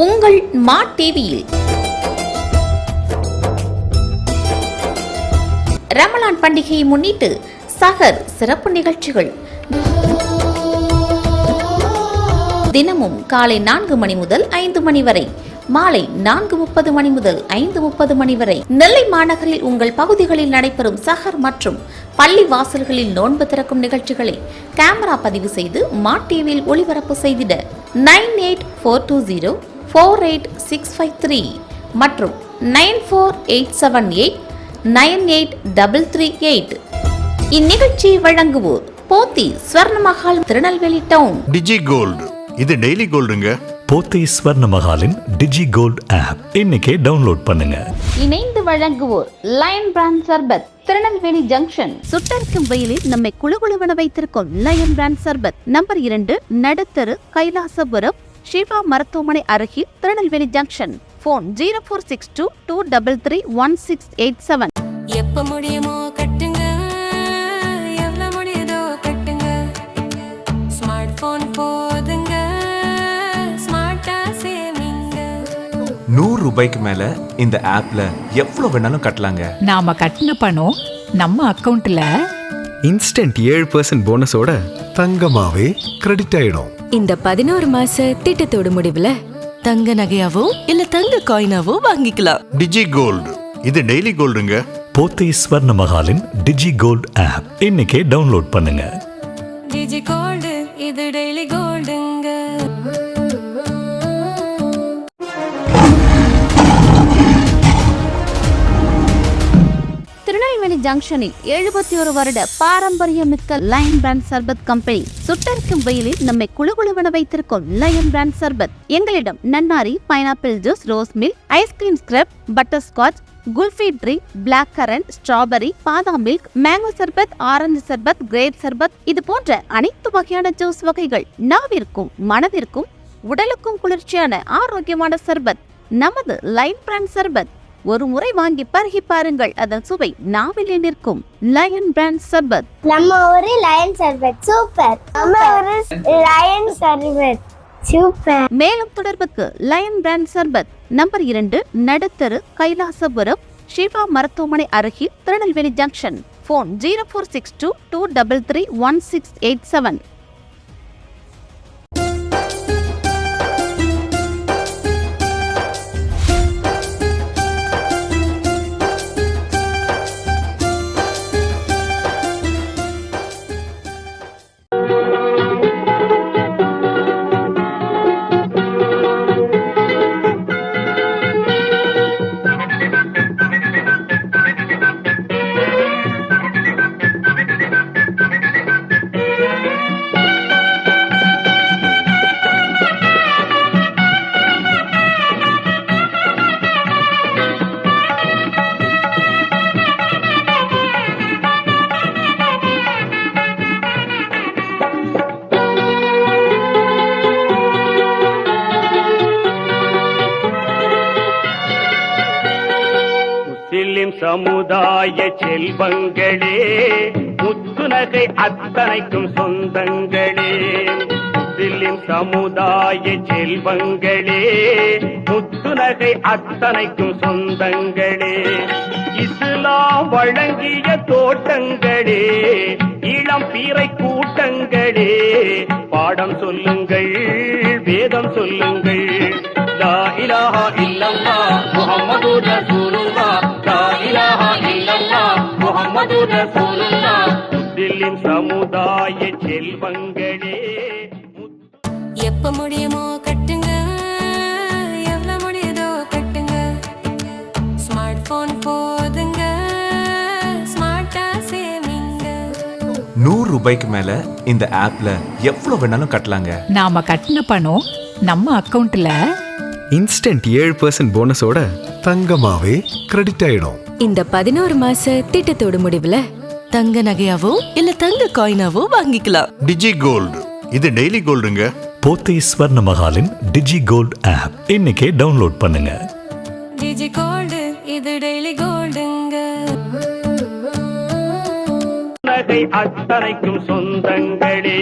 உங்கள் மா டிவியில் ரமலான் பண்டிகையை முன்னிட்டு சஹர் சிறப்பு நிகழ்ச்சிகள் தினமும் காலை 4 மணி முதல் 5 மணி வரை, மாலை 4:30 மணி முதல் 5:30 மணி வரை நெல்லை மாநகரில் உங்கள் பகுதிகளில் நடைபெறும் சஹர் மற்றும் பள்ளி வாசல்களில் நோன்பு திறக்கும் நிகழ்ச்சிகளை கேமரா பதிவு செய்து மா டிவியில் ஒளிபரப்பு செய்திட 9842048653 மற்றும் 9487898338. இந்நிகழ்ச்சியை வழங்குவோர் போத்தி ஸ்வர்ணமஹால் திருநெல்வேலி டவுன். டிஜி கோல்டு, இது டெய்லி கோல்டுங்க. போத்தி ஸ்வர்ணமஹாலின் டிஜி கோல்ட் ஆப் இன்னைக்கே டவுன்லோட் பண்ணுங்க. இணைந்து வழங்குவோர் லயன் பிராண்ட் சர்பத் திருநெல்வேலி ஜங்ஷன். சுட்டரிக்கும் வெயிலில் நம்மை குளுகுளுவென வைத்திருக்கும் லயன் பிராண்ட் சர்பத் நம்பர் 2, நடுத்தரு, கைலாசபுரம், ஷிவா மருத்துவமனை அருகில், திருநெல்வேலி ஜங்ஷன். போன் 0462233167. எப்ப முடியுமோ கட்டுங்க, எவ்வளவு முடியுதோ கட்டுங்க. ஸ்மார்ட் போன் போதுங்க, ஸ்மார்ட்டா சேவிங்க. 100 ரூபாய்க்கு மேல இந்த ஆப்ல எவ்வளவு வேணாலும் கட்டலாங்க. நாம கட்டின பணம் நம்ம அக்கவுண்ட்ல இன்ஸ்டன்ட் 7% போனஸோட தங்கமாவே கிரெடிட் ஆயிடும். இந்த 11 மாச திட்டத்தோட முடிவுல தங்க நகையாவோ இல்ல தங்க காயினாவோ வாங்கிக்கலாம். டிஜி கோல்டு, இது டெய்லி கோல்டுங்க. போத்தி ஸ்வர்ணமஹாலின் டிஜி கோல்ட் ஆப் இன்னைக்கே டவுன்லோட் பண்ணுங்க. டிஜி கோல்டு, இது டெய்லி கோல்டுங்க. திருநெல்வேலி ஜங்ஷனில் 71 வருட பாரம்பரியமிக்க லயன் பிராண்ட் சர்பத் கம்பெனி. சுட்டரிக்கும் வெயிலில் நம்மை குளுகுளுவென வைத்திருக்கும் லயன் பிராண்ட் சர்பத். எங்களிடம் நன்னாரி, pineapple juice, rose milk, ice cream scrub, butter scotch, kulfi drink, black currant, strawberry, பாதாம் மில்க், மேங்கோ சர்பத், ஆரஞ்சு சர்பத், கிரேப் சர்பத், இது போன்ற அனைத்து வகையான ஜூஸ் வகைகள். நாவிற்கும் மனதிற்கும் உடலுக்கும் குளிர்ச்சியான ஆரோக்கியமான சர்பத் நமது லயன் பிராண்ட் சர்பத். ஒரு முறை வாங்கி பருகி பாருங்கள், அதன் சுவை நாவிலே நிற்கும். லயன் பிராண்ட் சர்பத். நம்ம ஒரு லயன் சர்பத் சூப்பர். நம்ம ஒரு லயன் சர்பத் சூப்பர். மேலும் தொடர்புக்கு லயன் பிராண்ட் சர்பத் நம்பர் 2, நடுத்தரு, கைலாசபுரம், ஷிவா மருத்துவமனை அருகில், திருநெல்வேலி ஜங்ஷன். போன் 0462233167. சமுதாய செல்வங்களே, முத்துநகை அத்தனைக்கும் சொந்தங்களே. முஸ்லிம் சமுதாய செல்வங்களே, முத்துநகை அத்தனைக்கும் சொந்தங்களே. இஸ்லாம் வழங்கிய தோட்டங்களே, இளம் பீரை கூட்டங்களே, பாடம் சொல்லுங்கள், வேதம் சொல்லுங்கள். லா இலாஹா இல்லல்லாஹ் முஹம்மது ரசூலுல்லாஹ், லா இலாஹா இல்லல்லாஹ் முஹம்மது ரசூலுல்லாஹ். முஸ்லிம் சமுதாய செல்வங்களே, எப்ப முடியுமோ கட்டுங்க, எவ்வளவு முடியுதோ கட்டுங்க. ஸ்மார்ட் போன் போதுங்க, ஸ்மார்ட்டா சேவிங்க. 100 ரூபாய்க்கு மேல இந்த ஆப்ல எவ்வளவு வேணாலும் கட்டலாங்க. நாம கட்டின பணம் நம்ம அக்கவுண்ட்ல இன்ஸ்டன்ட் 7% போனஸோட தங்கமாவே கிரெடிட் ஆயிடும். இந்த 11 மாச திட்டத்தோட முடிவுல தங்க நகையாவோ இல்ல தங்க காயினாவோ வாங்கிக்கலாம். டிஜி கோல்டு, இது டெய்லி கோல்டுங்க. போத்தி ஸ்வர்ணமஹாலின் டிஜி கோல்ட் ஆப் இன்னைக்கே டவுன்லோட் பண்ணுங்க. டிஜி கோல்டு, இது டெய்லி கோல்டுங்க. நகை அத்தனைக்கும் சொந்தங்களே.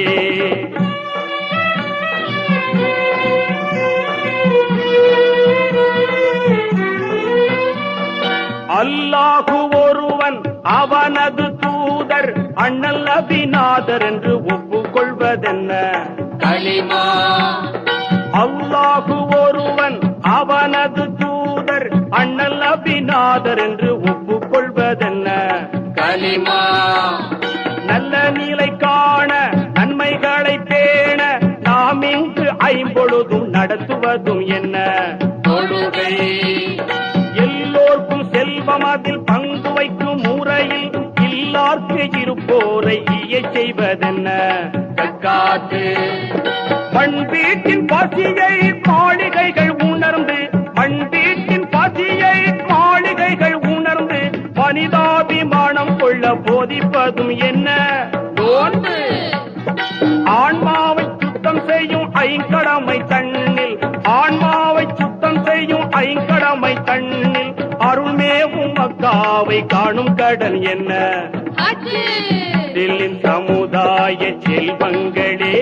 அல்லாஹு ஒருவன் அவனது தூதர் அண்ணல் நபிநாதர் என்று ஒப்புக்கொள்வதென்ன களிமா. அல்லாஹு ஒருவன் அவனது தூதர் அண்ணல் நபிநாதர் என்று ஒப்புக்கொள்வதென்ன களிமா. நல்ல நிலை காண நன்மைகளை பேண நாம் இங்கு ஐம்பொழுதும் நடத்துவதும் என்ன தொழுகை. எல்லோர்க்கும் செல்வம் அதில் பங்கு வைக்கும் முறையில் இல்லார்க்கு இருப்போரை செய்வதென்ன ஜக்காத்து. மண் வீட்டின் பசியை மாளிகைகள் உணர்ந்து மண் வீட்டின் பசியை மாளிகைகள் உணர்ந்து மனிதாபிமானம் கொள்ள போதிப்பதும் என்ன நோன்பு. ஆன்மாவை சுத்தம் செய்யும் ஐங்கடமை தன்னில் ஆன்மாவை சுத்தம் செய்யும் ஐங்கடமை தன்னில் அருள்மேவும் மக்காவை காணும் கடன் என்ன தில்லின் சமுதாய செல்வங்களே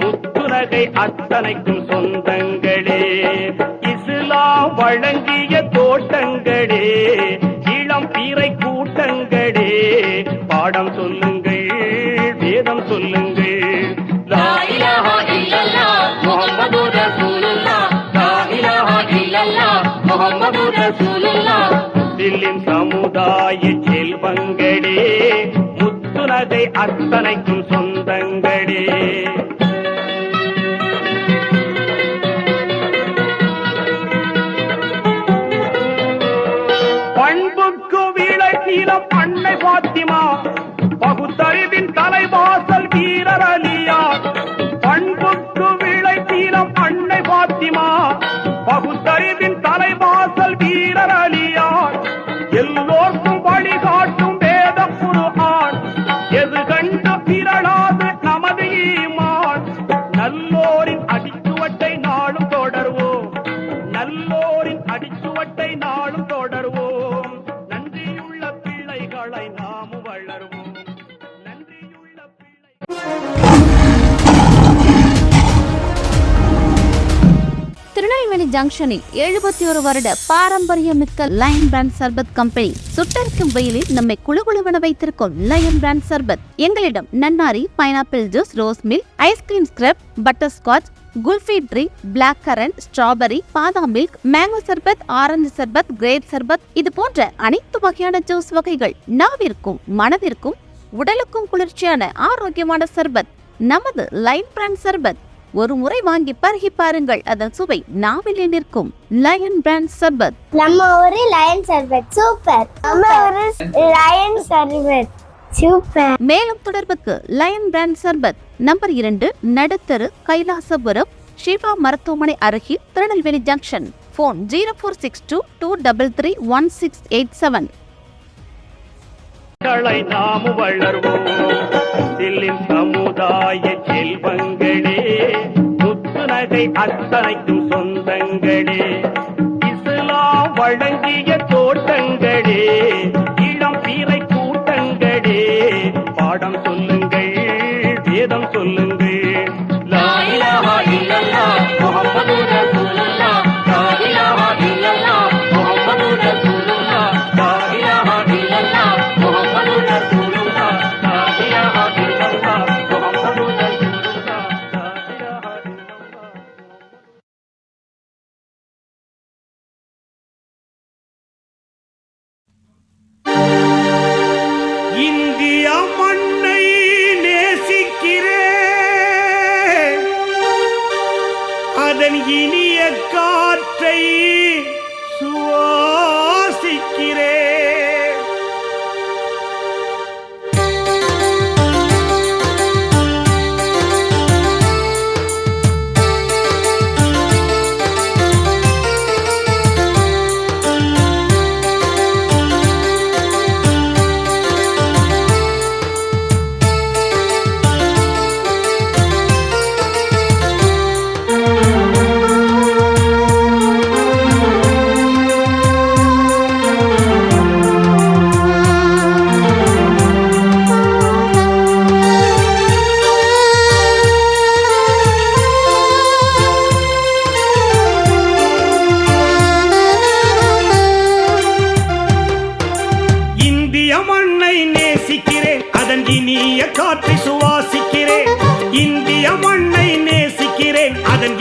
முத்துநகை அத்தனைக்கும் சொந்தங்களே இஸ்லாம் வழங்கிய தோட்டங்களே இளம் பீரை கூட்டங்களே பாடம் சொல்லுங்கள் வேதம் சொல்லுங்கள். லா இலாஹா இல்லல்லாஹ் முஹம்மதுர் ரசூலுல்லாஹ் லா இலாஹா இல்லல்லாஹ் முஹம்மதுர் ரசூலுல்லாஹ். தில்லின் சமுதாய செல்வங்களே முத்துநகை அத்தனைக்கும் சொந்தங்களே. பண்புக்கு விளக்கிலம் அன்னை பாத்திமா பகுத்தறிவின் தலைவாசல் வீரர் அலியா. பண்புக்கு விளக்கிலம் அன்னை பாத்திமா பகுத்தறிவின் தலைவாசல் வீரர் அலியா. எல்லோர்க்கும் வழிகாட்டும் வேத குர்ஆன் எது கண்டு பிறழாது நமது ஈமான். நல்லோரின் அடிச்சுவட்டை நாளும் தொடர்வோம் நல்லோரின் அடிச்சுவட்டை நாளும் தொடர்வோம். நன்றியுள்ள பிள்ளைகளை நாமும் வளர்வோம் நன்றியுள்ள திருநெல்வேலி ஜங்ஷனில் 71 வருட பாரம்பரியமிக்க லயன் பிராண்ட் சர்பத் கம்பெனி சுட்டரிக்கும் வெயிலில் நம்மை குளுகுளுவென வைத்திருக்கும் லயன் பிராண்ட் சர்பத். எங்களிடம் நன்னாரி, pineapple juice, rose milk, ice cream scrub, butter scotch, kulfi drink, black currant, strawberry, பாதாம் மில்க், மேங்கோ சர்பத், ஆரஞ்சு சர்பத், கிரேப் சர்பத் இது போன்ற அனைத்து வகையான ஜூஸ் வகைகள் நாவிற்கும் மனதிற்கும் உடலுக்கும் குளிர்ச்சியான ஆரோக்கியமான சர்பத் நமது லயன் பிராண்ட் சர்பத். ஒரு முறை வாங்கி பருகி பாருங்கள், அதன் சுவை நாவில் நிற்கும். லயன் பிராண்ட் சர்பத். நம்ம ஒரு லயன் சர்பத் சூப்பர். நம்ம ஒரு லயன் சர்பத் சூப்பர். மேலும் தொடர்புக்கு லயன் பிராண்ட் சர்பத் நம்பர் 2 நடுத்தரு, கைலாசபுரம், ஷிவா மருத்துவமனை அருகில், திருநெல்வேலி ஜங்ஷன். போன் 0462233167. நாமு வளர்வோம் தில்லின் சமுதாய செல்வங்களே முத்துநகை அத்தனைக்கும் சொந்தங்களே இஸ்லாம் வழங்கிய தோட்டங்களே இளம் பீரை கூட்டங்களே பாடம் சொல்லுங்கள் வேதம் சொல்லுங்கள். லா இலாஹா இல்லல்லாஹ் முஹம்மதுர் ரசூலுல்லாஹ் லா இலாஹா இல்லல்லாஹ் முஹம்மதுர் ரசூலுல்லாஹ் லா இலாஹா இல்லல்லாஹ் முஹம்மதுர் ரசூலுல்லாஹ் லா இலாஹா இல்லல்லாஹ் முஹம்மதுர் ரசூலுல்லாஹ் லா இலாஹா இல்லல்லாஹ். இந்திய மண்ணை நேசிக்கிறேன் அதன் இனிய காற்றை சுவாசிக்கிறேன்.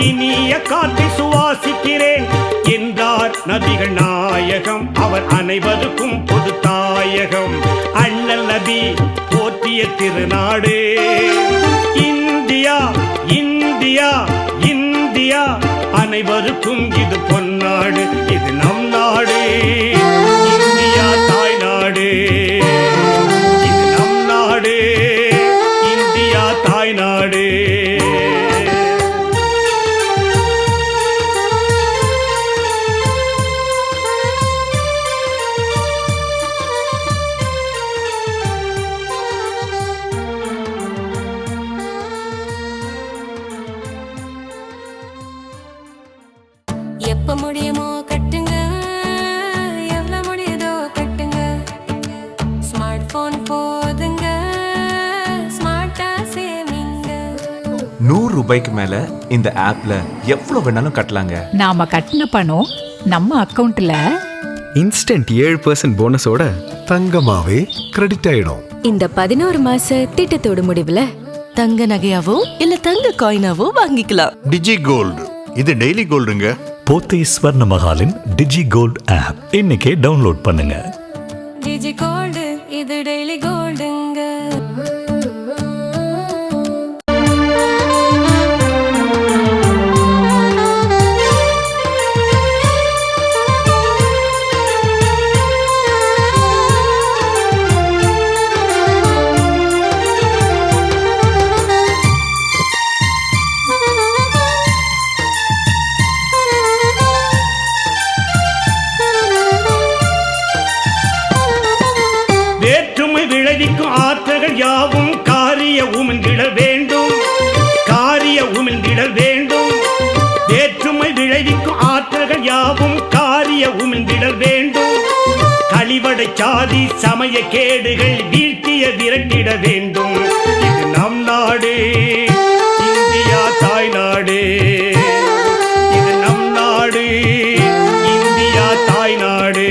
இனிய காற்றை சுவாசிக்கிறேன் என்றார் நபிகள் நாயகம். அவர் அனைவருக்கும் பொது தாயகம். அண்ணல் நபி போற்றிய திருநாடு இந்தியா, இந்தியா, இந்தியா. அனைவருக்கும் இது பொன்னாடு, இது நம் நாடு. இந்தியா தாய்நாடு, இது நம் நாடு. இந்தியா தாய்நாடு. எப்ப முடியுமோ கட்டுங்க, எவ்வளவு முடியுதோ கட்டுங்க. ஸ்மார்ட் போன் போதுங்க, ஸ்மார்ட்டா சேவிங்க. 100 ரூபாய்க்கு மேல இந்த ஆப்ல எவ்வளவு வேணாலும் கட்டலாங்க. நாம கட்டின பணம் நம்ம அக்கவுண்ட்ல இன்ஸ்டன்ட் 7% போனஸோட தங்கமாவே கிரெடிட் ஆயிடும். இந்த 11 மாச திட்டத்தோட முடிவுல தங்க நகையாவோ இல்ல தங்க காயினாவோ வாங்கிக்கலாம். டிஜி கோல்டு இது டெய்லி கோல்டுங்க. போத்தி ஸ்வர்ண மகாலின் டிஜி கோல்ட் ஆப் இன்னைக்கே டவுன்லோட் பண்ணுங்க. டிஜி கோல்டு இது டெய்லி கோல்டுங்க. வேற்றுமை விளைவிக்கும் ஆற்றல்கள் யாவும் காரிய உமிழ்ந்திட வேண்டும், காரிய உமிழ்ந்திட வேண்டும். வேற்றுமை விளைவிக்கும் ஆற்றல்கள் யாவும் காரிய உமிழ்ந்திட வேண்டும். கழிவடை சாதி சமய கேடுகள் வீழ்த்திய விரட்டிட வேண்டும். இது நம் நாடு, இந்தியா தாய்நாடு. இது நம் நாடு, இந்தியா தாய்நாடு.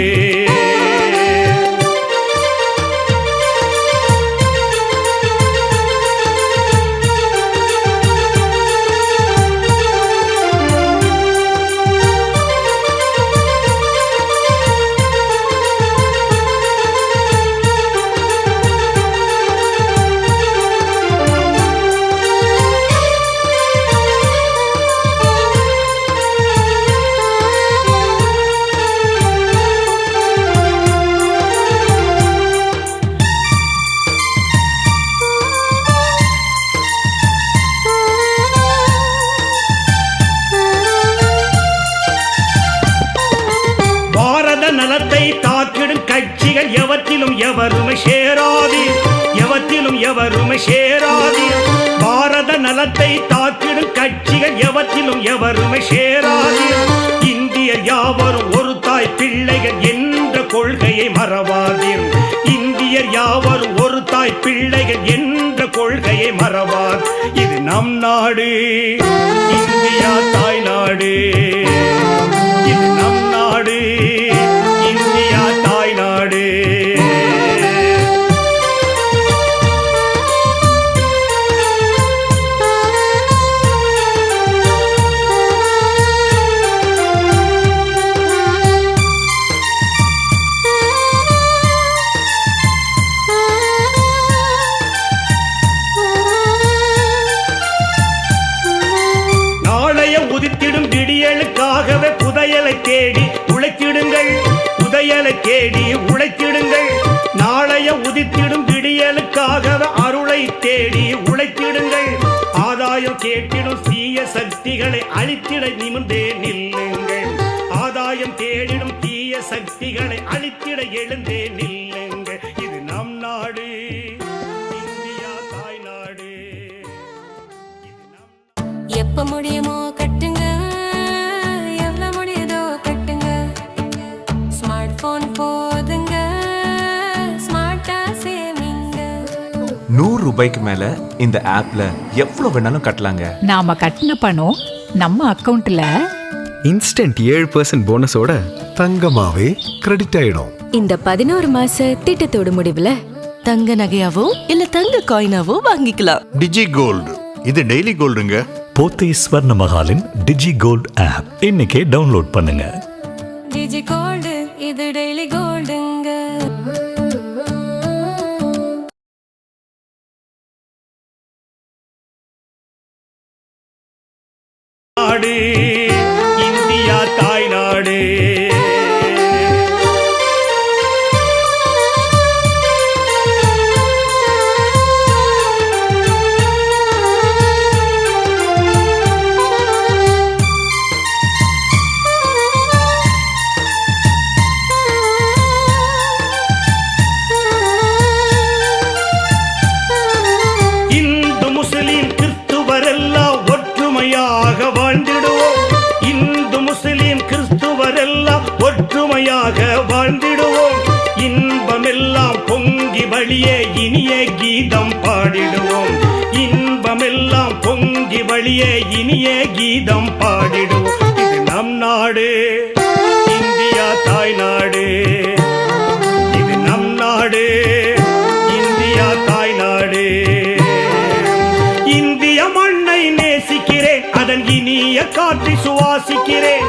நலத்தை தாக்கிடும் கட்சிகள் எவற்றிலும் எவருமே சேராது, எவற்றிலும் எவருமே சேராது. பாரத நலத்தை தாக்கிடும் கட்சிகள் எவற்றிலும் எவருமே சேராது. இந்தியர் யாவரும் ஒரு தாய் பிள்ளைகள் என்ற கொள்கையை மறவாதீர். இந்தியர் யாவரும் ஒரு தாய் பிள்ளைகள் என்ற கொள்கையை மறவார். இது நம் நாடு, இந்தியா தாய்நாடு. இது நம் நாடு, இந்தியா தாய்நாடு. நாளைய உதித்திடும் விடியலுக்காகவே புதையலை தேடி உழைத்திடுங்கள், புதையலை தேடி உழைத்திடுங்கள். நாளைய உதித்திடும் விடியலுக்காகவே அருளை தேடி உழைத்திடுங்கள். ஆதாயம் கேட்டிடும் தீய சக்திகளை அழித்திட நிமிர்ந்தே நில்லுங்கள். ஆதாயம் தேடிடும் தீய சக்திகளை அழித்திட எழுந்தே நில்லுங்கள். இது நம் நாடு, இந்தியா தாய்நாடு. எப்ப முடியுமோ கட்டுங்க, எவ்வளவு முடியுதோ கட்டுங்க. ஸ்மார்ட் போன் போதுங்க, ஸ்மார்ட்டா சேவிங்க. 100 ரூபாய்க்கு மேல இந்த ஆப்ல எவ்வளவு வேணாலும் கட்டலாங்க. நாம கட்டின பணம் நம்ம அக்கவுண்ட்ல இன்ஸ்டன்ட் 7% போனஸோட தங்கமாவே கிரெடிட் ஆயிடும். இந்த 11 மாச திட்டத்தோட முடிவுல தங்க நகையாவோ இல்ல தங்க காயினாவோ வாங்கிக்கலாம். டிஜி கோல்டு இது டெய்லி கோல்டுங்க. போத்தி ஸ்வர்ண மகாலின் டிஜி கோல்ட் ஆப் இன்னைக்கே டவுன்லோட் பண்ணுங்க. டிஜி கோல்டு இது டெய்லி கோல்டுங்க. நாடு இந்தியா தாய்நாடு. இந்து முஸ்லிம் கிறிஸ்துவரெல்லாம் ஒற்றுமையாக வாழ்ந்திடுவோம். இந்து முஸ்லிம் கிறிஸ்துவரெல்லாம் ஒற்றுமையாக வாழ்ந்திடுவோம். இன்பமெல்லாம் பொங்கி வழியே இனிய கீதம் பாடிடுவோம். இன்பமெல்லாம் பொங்கி வழியே இனிய கீதம் பாடிடுவோம். இது நம் நாடு இந்தியா தாய்நாடு. இது நம் நாடு இந்தியா தாய்நாடு. இந்திய மண்ணை நேசிக்கிறேன், அதன் இனிய காற்றை சுவாசிக்கிறேன்.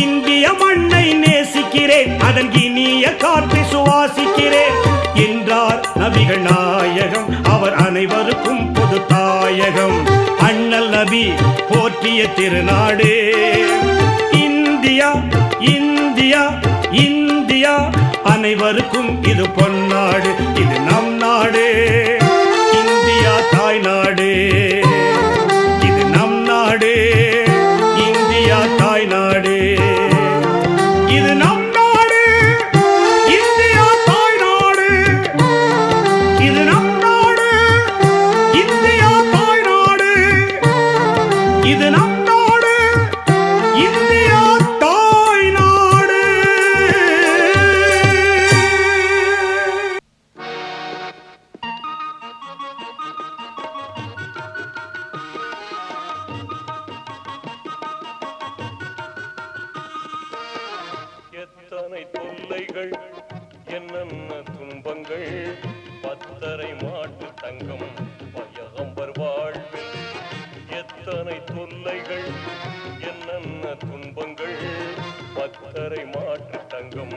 இந்திய மண்ணை நேசிக்கிறேன், அதன் இனிய காற்றை சுவாசிக்கிறேன் என்றார் நபிகள் நாயகம். அவர் அனைவருக்கும் பொது தாயகம். அண்ணல் நபி போற்றிய திருநாடு இந்தியா. இந்தியா இந்தியா அனைவருக்கும் இது பொன்னாடு. இது நம் நாடு இந்தியா தாய்நாடு. இது நம் நாடு இந்தியா தாய்நாடு. இது நம் நாடு இந்தியா தாய்நாடு. இது நம் நாடு இந்தியா தாய்நாடு. இது நம் நாடு இந்தியா தாய்நாடு. எத்தனை தொல்லைகள் என்னென்ன துன்பங்கள் பத்தரை மாட்டு தங்கம் பயகம்பர் வாழ்வில். எத்தனை தொல்லைகள் என்னென்ன துன்பங்கள் பத்தரை மாட்டு தங்கம்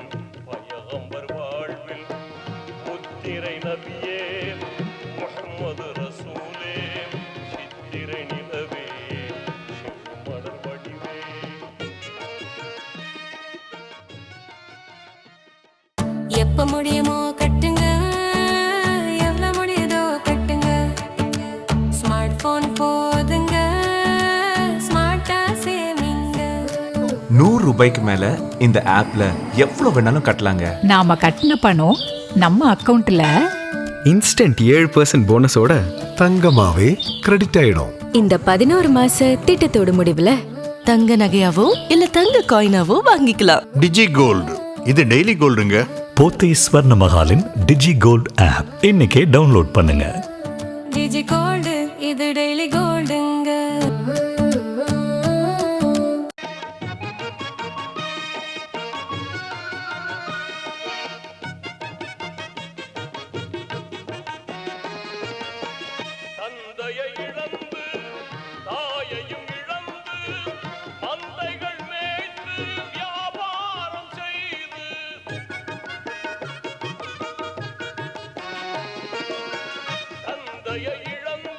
பயகம்பர் வாழ்வில். முத்திரை நபியே முஹம்மது ரசூலே சித்திரை நிலவே செம்மலர் வடிவே. எப்ப முடியுமோ கட்டுங்க, எவ்வளவு முடியுதோ கட்டுங்க. ஸ்மார்ட் போன் போதுங்க, ஸ்மார்ட்டா சேமிங்க. 100 ரூபாய்க்கு மேல இந்த ஆப்ல எவ்வளவு வேணாலும் கட்டலாங்க. நாம கட்டின பணம் நம்ம அக்கவுண்ட்ல இன்ஸ்டன்ட் 7% போனஸோட தங்கமாவே கிரெடிட் ஆயிடும். இந்த 11 மாச திட்டத்தோட முடிவுல தங்க நகையாவோ இல்ல தங்க காயினாவோ வாங்கிக்கலாம். டிஜி கோல்டு இது டெய்லி கோல்டுங்க. போத்தி ஸ்வர்ண மகாலின் டிஜி கோல்ட் ஆப் இன்னைக்கே டவுன்லோட் பண்ணுங்க. டிஜி கோல்டு இது டெய்லி கோல்டுங்க. தந்தையை இழந்து தாயையும் இழந்து மந்தைகள் மேய்த்து வியாபாரம் செய்து தந்தையை இழந்து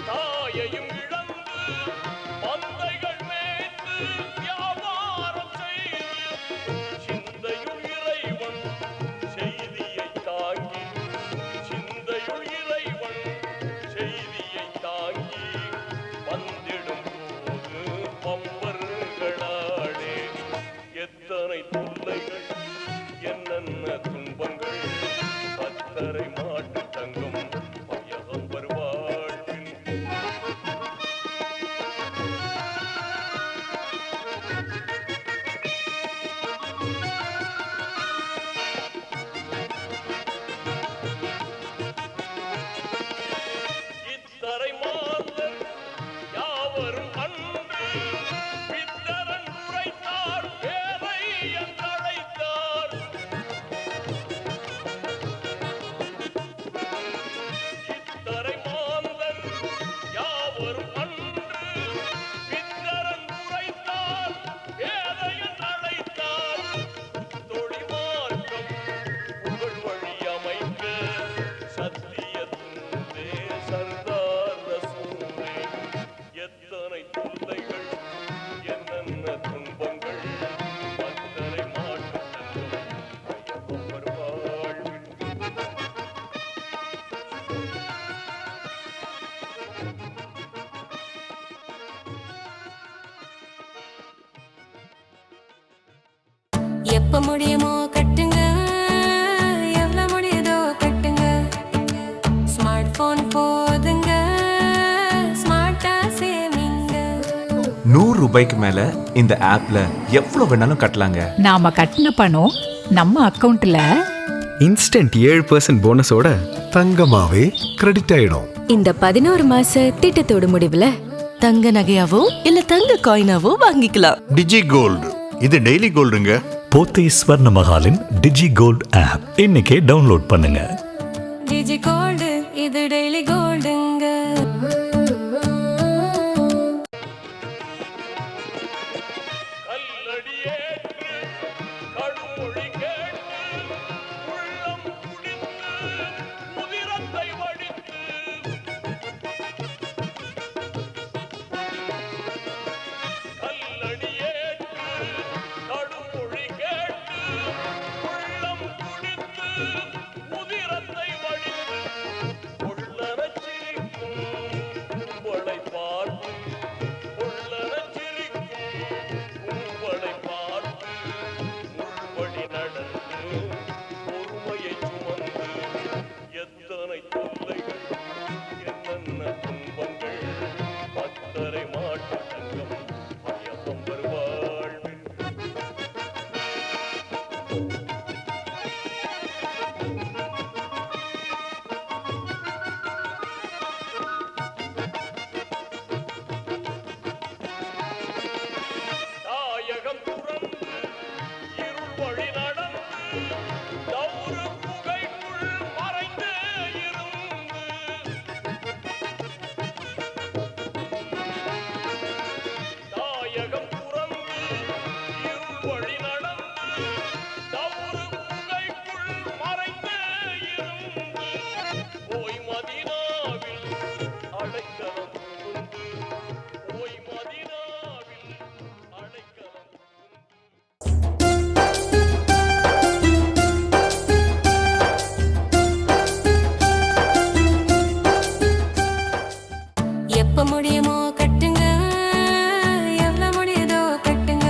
தாயையும் இழந்து மந்தைகள் மேய்த்து வியாபாரம் செய்து சிந்தையுள் இறைவன் செய்தியை தாங்கி சிந்தையுள் இறைவன் செய்தியை தாங்கி வந்திடும் போது பம்பர்களாடே என்னென்ன துன்பங்கள் பத்தரை மாட்டும் தங்கம் ஐயப்பன் வாழ்வில். எப்ப முடியுமோ கட்டுங்க, எவ்வளவு முடியுதோ கட்டுங்க. ஸ்மார்ட் போன் போதுங்க, ஸ்மார்ட்டா சேமிங்க. 100 ரூபாய்க்கு மேல இந்த ஆப்ல எவ்வளவு வேணாலும் கட்டலாங்க. நாம கட்டின பணம் நம்ம அக்கவுண்ட்ல இன்ஸ்டன்ட் 7% போனஸோட தங்கமாவே கிரெடிட் ஆயிடும். இந்த 11 மாச திட்டத்தோட முடிவுல தங்க நகையாவோ இல்ல தங்க காயினாவோ வாங்கிக்கலாம். டிஜி கோல்டு இது டெய்லி கோல்டுங்க. போத்தி ஸ்வர்ண மகாலின் டிஜி கோல்ட் ஆப் இன்னைக்கே டவுன்லோட் பண்ணுங்க. டிஜி கோல்டு இது டெய்லி கோல்டுங்க. கல்லடியேற்று கடுமொழி கேட்டு உள்ளம் குடித்து உதிரத்தை வடித்து கல்லடியேற்று கடுமொழி கேட்டு உள்ளம் குடித்து உதிரத்தை வடித்து உள்ளனச் சிரிக்கும் உங்களை பார்த்து உள்ளனச் சிரிக்கும் உங்களை பார்த்து உள்வழி நடந்து பொறுமையை சுமந்து எத்தனை தொல்லைகள் என்னென்ன துன்பங்கள் பத்தரை மாட்டு தங்கம் ஐயப்பன் வருவாழ்வில். தாயகம் துறந்து இருள் வழி நடந்து தௌரு புகைக்குள் மறைந்தே இருந்து தாயகம் துறந்து இருள் வழி நடந்து தௌரு புகைக்குள் மறைந்தே இருந்து போய் மதீனாவில் அடைக்கலம் புகுந்து போய் மதீனாவில் அடைக்கலம் புகுந்து எப்ப முடியுமோ கட்டுங்க, எவ்வளவு முடியுதோ கட்டுங்க.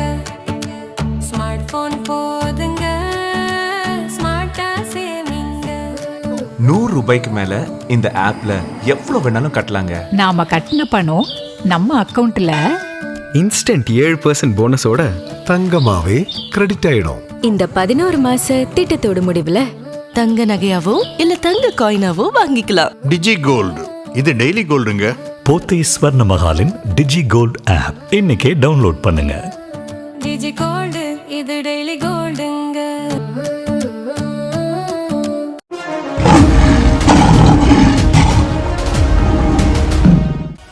ஸ்மார்ட் போன் போதுங்க, ஸ்மார்ட்டா சேமிங்க. 100 ரூபாய்க்கு மேல இந்த ஆப்ல எவ்வளவு வேணாலும் கட்டலாங்க. நாம கட்டின பணம் நம்ம அக்கவுண்ட்ல இன்ஸ்டன்ட் 7% போனஸோட தங்கமாவே கிரெடிட் ஆயிடும். இந்த 11 மாச திட்டத்தோட முடிவுல தங்க நகையாவோ இல்ல தங்க காயினாவோ வாங்கிக்கலாம். டிஜி கோல்டு இது டெய்லி கோல்டுங்க. போத்தி ஸ்வர்ண மகாலின் டிஜி கோல்ட் ஆப் இன்னைக்கே டவுன்லோட் பண்ணுங்க. டிஜி கோல்டு இது டெய்லி கோல்டுங்க.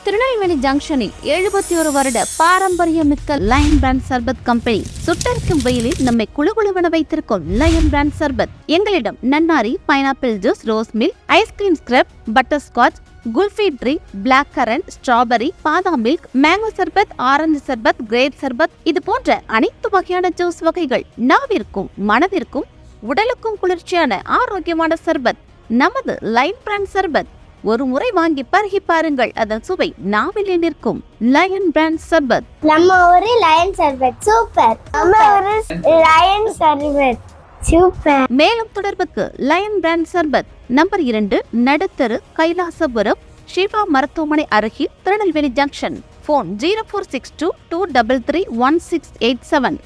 திருநெல்வேலி ஜங்ஷனில் 71 வருட பாரம்பரியமிக்க லயன் பிராண்ட் சர்பத் கம்பெனி சுட்டரிக்கும் வெயிலில் நம்மை குளுகுளுவென வைத்திருக்கும் லயன் பிராண்ட் சர்பத். எங்களிடம் நன்னாரி, pineapple juice, rose milk, ice cream scrub, butter scotch, kulfi drink, black currant, strawberry, பாதாம் மில்க், மேங்கோ சர்பத், ஆரஞ்சு சர்பத், கிரேப் சர்பத் இது போன்ற அனைத்து வகையான ஜூஸ் வகைகள் நாவிற்கும் மனதிற்கும் உடலுக்கும் குளிர்ச்சியான ஆரோக்கியமான சர்பத் நமது லயன் பிராண்ட் சர்பத். ஒரு முறை வாங்கி பருகி பாருங்கள், அதன் சுவை நாவிலே நிற்கும். லயன் பிராண்ட் சர்பத். நம்ம ஒரு லயன் சர்பத் சூப்பர். நம்ம ஒரு லயன் சர்பத் சூப்பர். மேலும் தொடர்புக்கு லயன் பிராண்ட் சர்பத் நம்பர் 2 நடுத்தரு, கைலாசபுரம், ஷிவா மருத்துவமனை அருகில், திருநெல்வேலி ஜங்ஷன். போன் 0462 233 1687.